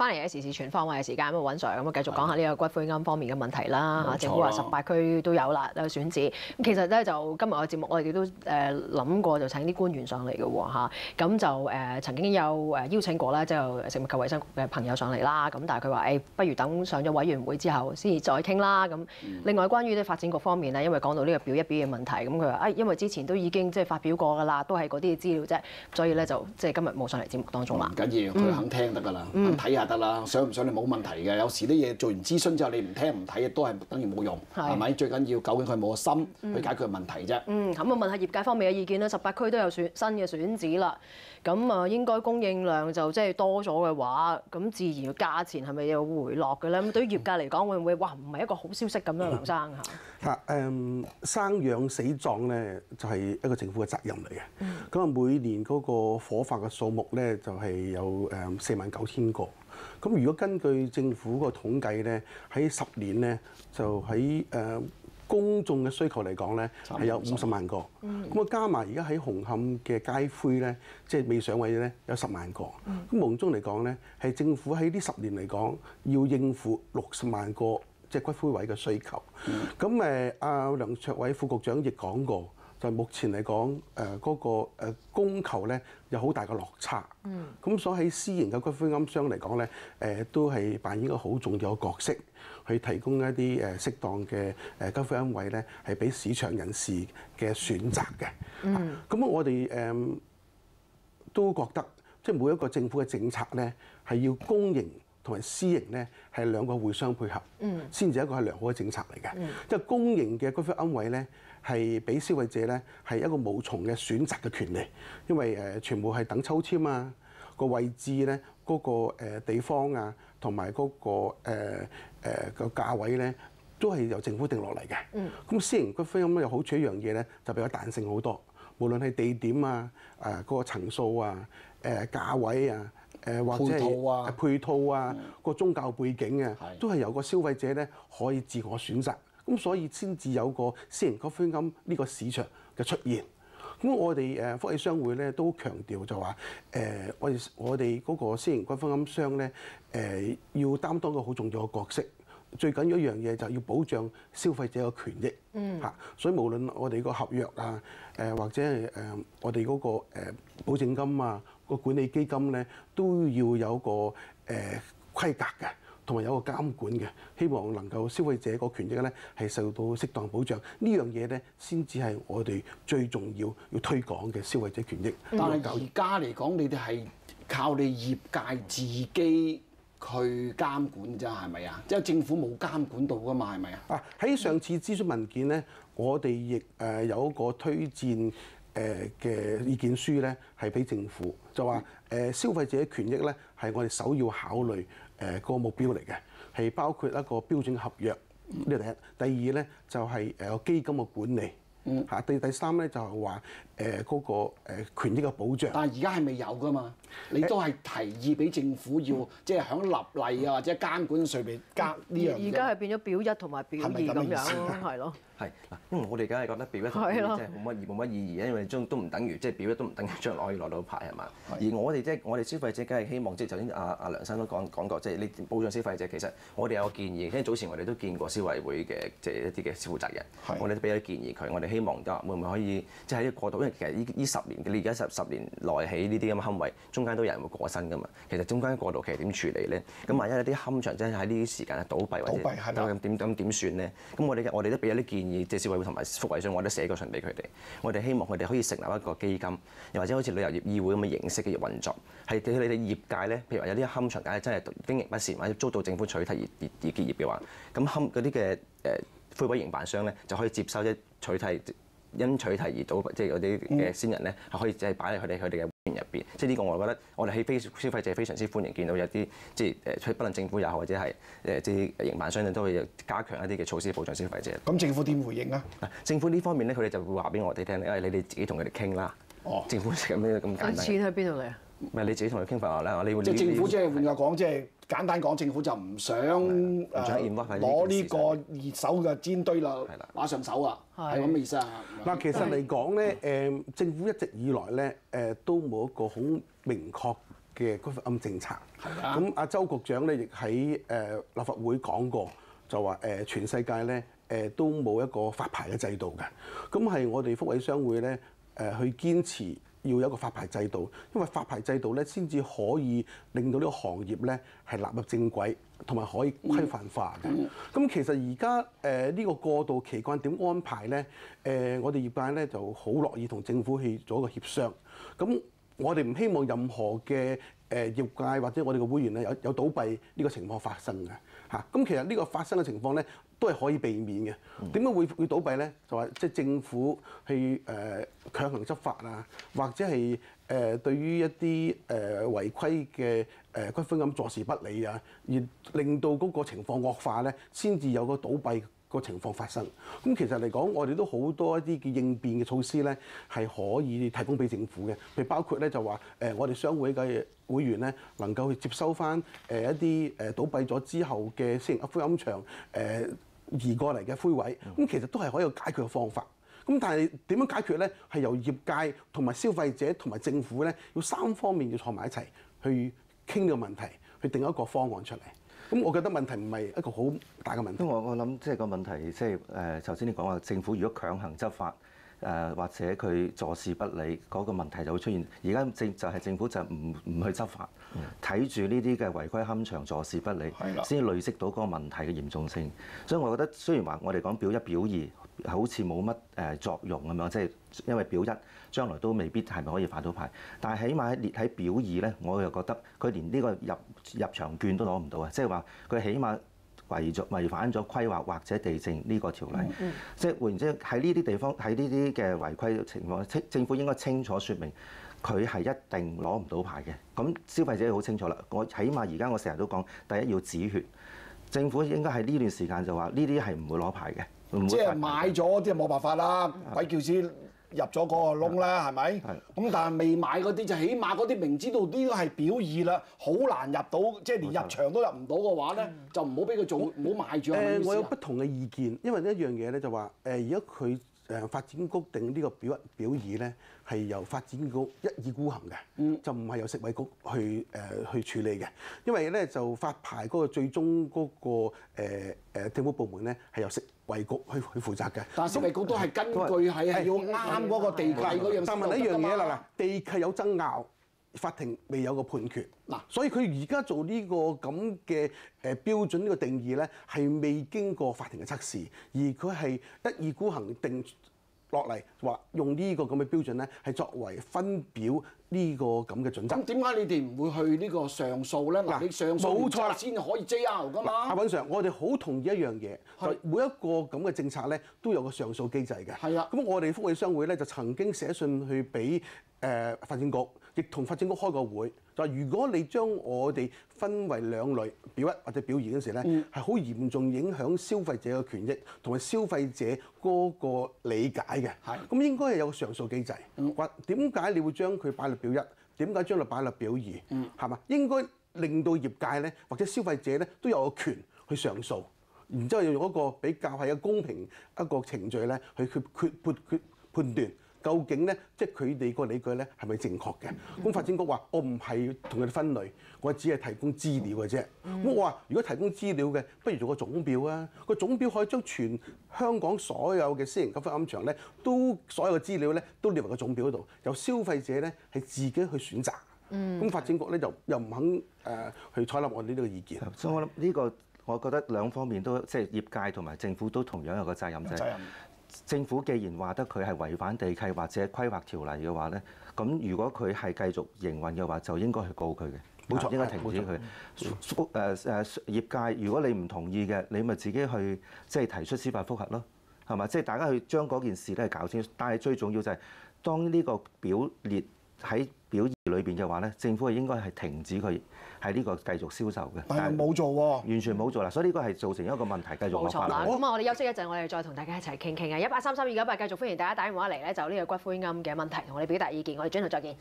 翻嚟嘅時事全方位嘅時間，咁啊，尹 Sir 咁啊，繼續講下呢個骨灰龕方面嘅問題啦嚇。政府話18區都有啦，有選址。咁其實咧就今日嘅節目，我哋都諗過就請啲官員上嚟嘅喎嚇。咁就曾經有邀請過啦，即係食物及衛生局嘅朋友上嚟啦。咁但係佢話不如等上咗委員會之後先至再傾啦。咁另外關於啲發展局方面咧，因為講到呢個表一表嘅問題，咁佢話因為之前都已經即係發表過㗎啦，都係嗰啲資料啫，所以咧就即係今日冇上嚟節目當中啦。唔緊要，佢肯聽得㗎啦，肯睇下得啦，想唔想你冇問題嘅。有時啲嘢做完諮詢之後，你唔聽唔睇都係等於冇用，係咪？最緊要究竟佢冇個心去解決問題啫。咁啊問下業界方面嘅意見啦。18區都有新嘅選址啦，咁啊應該供應量就即係多咗嘅話，咁自然價錢係咪有回落嘅咧？咁對於業界嚟講，會唔會哇唔係一個好消息咁樣，梁生嚇？生養死葬咧就係一個政府嘅責任嚟嘅。咁啊每年嗰個火化嘅數目咧就係有49000個。咁如果根據政府個統計咧，喺10年咧就喺公眾嘅需求嚟講咧係有50萬個。咁啊加埋而家喺紅磡嘅街灰咧，即係未上位咧有10萬個。咁無中嚟講咧，係政府喺呢10年嚟講要應付60萬個即係骨灰位嘅需求。咁阿梁卓偉副局長亦講過。就目前嚟講，嗰個供求咧有好大嘅落差。咁所以喺私營嘅骨灰龕商嚟講咧，都係扮演一個好重要嘅角色，去提供一啲適當嘅骨灰龕位咧，係俾市場人士嘅選擇嘅。咁我哋都覺得，即係每一個政府嘅政策咧，係要公營同埋私營咧係兩個互相配合，先至一個係良好嘅政策嚟嘅。即係公營嘅骨灰龕位咧，係俾消費者咧係一個無從嘅選擇嘅權利，因為全部係等抽籤啊，個位置咧嗰個地方啊，同埋嗰個個價位咧，都係由政府定落嚟嘅。咁私營骨灰龕有好處一樣嘢咧，就比較彈性好多，無論係地點啊、嗰個層數啊、價位啊。或者係配套啊，個宗教背景啊，都係由個消費者咧可以自我選擇，咁所以先至有個私營骨灰龕呢個市場嘅出現。咁我哋福利商會咧都強調就話我哋嗰個私營骨灰龕商咧要擔當個好重要嘅角色。最緊要一樣嘢就係要保障消費者嘅權益嚇，所以無論我哋個合約啊，或者係我哋嗰個保證金啊，個管理基金咧，都要有個規格嘅，同埋有個監管嘅，希望能夠消費者個權益咧係受到適當保障。呢樣嘢咧先至係我哋最重要推廣嘅消費者權益。但係而家嚟講，你哋係靠你業界自己去監管啫，係咪啊？即係政府冇監管到㗎嘛，係咪啊？喺上次諮詢文件咧，我哋亦有一個推薦嘅意見書咧，係俾政府，就話消費者權益咧係我哋首要考慮個目標嚟嘅，係包括一個標準合約呢個第一。第二咧就係個基金嘅管理。第三咧就係話嗰個權益嘅保障。但係而家係未有㗎嘛？你都係提議俾政府要即係響立例啊或者監管上面加呢樣嘢。而家係變咗表一同埋表二咁樣咯，係咯。係嗱，因為我哋梗係覺得表一同表二即係冇乜意義，因為都唔等於即係表一都唔等於將來可以攞到牌係嘛？而我哋即係我哋消費者梗係希望即係頭先阿梁生都講過，即係你保障消費者。其實我哋有個建議，因為早前我哋都見過消委會嘅即係一啲嘅負責人，我哋都俾咗啲建議佢。我哋希望會唔會可以即係喺呢個過渡，因為其實呢10年你而家10年內起呢啲咁嘅龕位，中間都有人會過身㗎嘛。其實中間過渡期點處理咧？咁萬一有啲龕場真係喺呢啲時間倒閉或者點算咧？咁我哋都俾咗啲建議，即係消委會同埋福委商，我都寫過信俾佢哋。我哋希望佢哋可以成立一個基金，又或者好似旅遊業議會咁嘅形式嘅運作，係對你哋業界咧，譬如話有啲龕場假係真係經營不善或者遭到政府取締而結業嘅話，咁嗰啲嘅灰位營辦商咧就可以接收一取締。因取締而倒，即係嗰啲嘅先人咧，係可以即係擺喺佢哋嘅會員入邊。即係呢個我覺得，我哋喺消費者非常之歡迎見到有啲即係不論政府也好，或者係即係營辦商都會加強一啲嘅措施保障消費者。咁政府點回應啊？政府呢方面咧，佢哋就會話俾我哋聽，因為你哋自己同佢哋傾啦。政府咁樣咁簡單。錢喺邊度嚟啊？咪你自己同佢傾法啦，你會即係政府即係換句講，即係簡單講，政府就唔想攞呢個熱手嘅煎堆啦，攞上手啊，係咁嘅意思啊。嗱，其實嚟講咧，政府一直以來咧，都冇一個好明確嘅骨灰龕政策。係啊。咁阿周局長咧亦喺立法會講過，就話全世界咧都冇一個發牌嘅制度嘅。咁係我哋福委商會咧去堅持要有一個發牌制度，因為發牌制度咧先至可以令到呢個行業咧係納入正軌，同埋可以規範化嘅。咁其實而家呢個過渡期間點安排咧？我哋業界咧就好樂意同政府去做一個協商。咁我哋唔希望任何嘅業界或者我哋嘅會員咧有倒閉呢個情況發生嘅嚇。咁其實呢個發生嘅情況咧都係可以避免嘅。點解會倒閉咧？就話即係政府去強行執法啊，或者係對於一啲違規嘅骨灰龕坐視不理啊，而令到嗰個情況惡化咧，先至有個倒閉個情況發生。咁其實嚟講，我哋都好多一啲嘅應變嘅措施咧，係可以提供俾政府嘅。譬如包括咧就話我哋商會嘅會員咧，能夠去接收翻一啲倒閉咗之後嘅私營灰龕場移過嚟嘅灰位，咁其實都係可以有解決嘅方法。咁但係點樣解決咧？係由業界同埋消費者同埋政府咧，要三方面要坐埋一齊去傾呢個問題，去定一個方案出嚟。咁我覺得問題唔係一個好大嘅問題。因為我諗即係個問題，即係頭先你講話政府如果強行執法，或者佢坐視不理，嗰個問題就會出現。而家政府就唔去執法，睇住呢啲嘅違規龕場坐視不理，先累積到嗰個問題嘅嚴重性。所以我覺得雖然話我哋講表一表二好似冇乜作用咁樣，即係因為表一將來都未必係咪可以發到牌，但係起碼列喺表二咧，我又覺得佢連呢個入場券都攞唔到啊！即係話佢起碼違反咗規劃或者地政呢個條例，即係換言之喺呢啲地方喺呢啲嘅違規情況，政府應該清楚説明佢係一定攞唔到牌嘅。咁消費者好清楚啦。我起碼而家我成日都講，第一要止血，政府應該喺呢段時間就話呢啲係唔會攞牌嘅。即係買咗啲冇辦法啦，鬼叫先入咗嗰個窿啦，係咪？咁但係未買嗰啲就起碼嗰啲明知道呢個係表二啦，好難入到，即係連入場都入唔到嘅話咧，就唔好俾佢做，唔好買住。我有不同嘅意見，因為一樣嘢咧就話而家佢發展局定呢個表二咧係由發展局一意孤行嘅，就唔係由食衞局去處理嘅。因為咧就發牌嗰個最終嗰個政府部門咧係由食衞局去負責嘅。但係食衞局都係根據係要啱嗰個地契嗰樣。但問一樣嘢啦，嗱，地契有爭拗，法庭未有個判決。嗱，所以佢而家做呢個咁嘅標準呢個定義咧，係未經過法庭嘅測試，而佢係一意孤行定落嚟話用呢個咁嘅標準咧，係作為分表呢個咁嘅準則。咁點解你哋唔會去呢個上訴咧？嗱，你上訴冇錯啦，先可以 JR 噶嘛。阿尹 Sir，我哋好同意一樣嘢，就每一個咁嘅政策咧都有個上訴機制嘅。係啊。咁我哋福利商會咧就曾經寫信去俾發展局，亦同發展局開個會，就話如果你將我哋分為兩類表一或者表二嗰時咧，係好嚴重影響消費者嘅權益同埋消費者嗰個理解嘅。係。咁應該係有個上訴機制。或點解你會將佢擺落表一？點解將佢擺落表二？係嘛？應該令到業界咧或者消費者咧都有個權去上訴，然之後要用一個比較係一個公平一個程序咧去判斷。究竟咧，即係佢哋個理據咧係咪正確嘅？咁發展局話：我唔係同佢哋分類，我只係提供資料嘅啫。咁我話：如果提供資料嘅，不如做個總表啊！個總表可以將全香港所有嘅私營骨灰龕場咧，都所有嘅資料咧都列為個總表嗰度，由消費者咧係自己去選擇。咁發展局咧就又唔肯去採納我哋呢個意見。所以我諗呢個，我覺得兩方面都即係業界同埋政府都同樣有個責任就係。政府既然話得佢係違反地契或者規劃條例嘅話咧，咁如果佢係繼續營運嘅話，就應該去告佢嘅，冇錯，應該停止佢。業界如果你唔同意嘅，你咪自己去即係提出司法覆核咯，係嘛？即係大家去將嗰件事咧搞清楚。但係最重要就係當呢個表列喺表二裏邊嘅話咧，政府係應該係停止佢喺呢個繼續銷售嘅。但係冇做喎，完全冇做啦，所以呢個係造成一個問題，繼續惡化。冇錯啦，咁啊，我哋休息一陣，我哋再同大家一齊傾傾啊！183329繼續歡迎大家打電話嚟咧，就呢個骨灰龕嘅問題同我哋表達意見，我哋轉頭再見。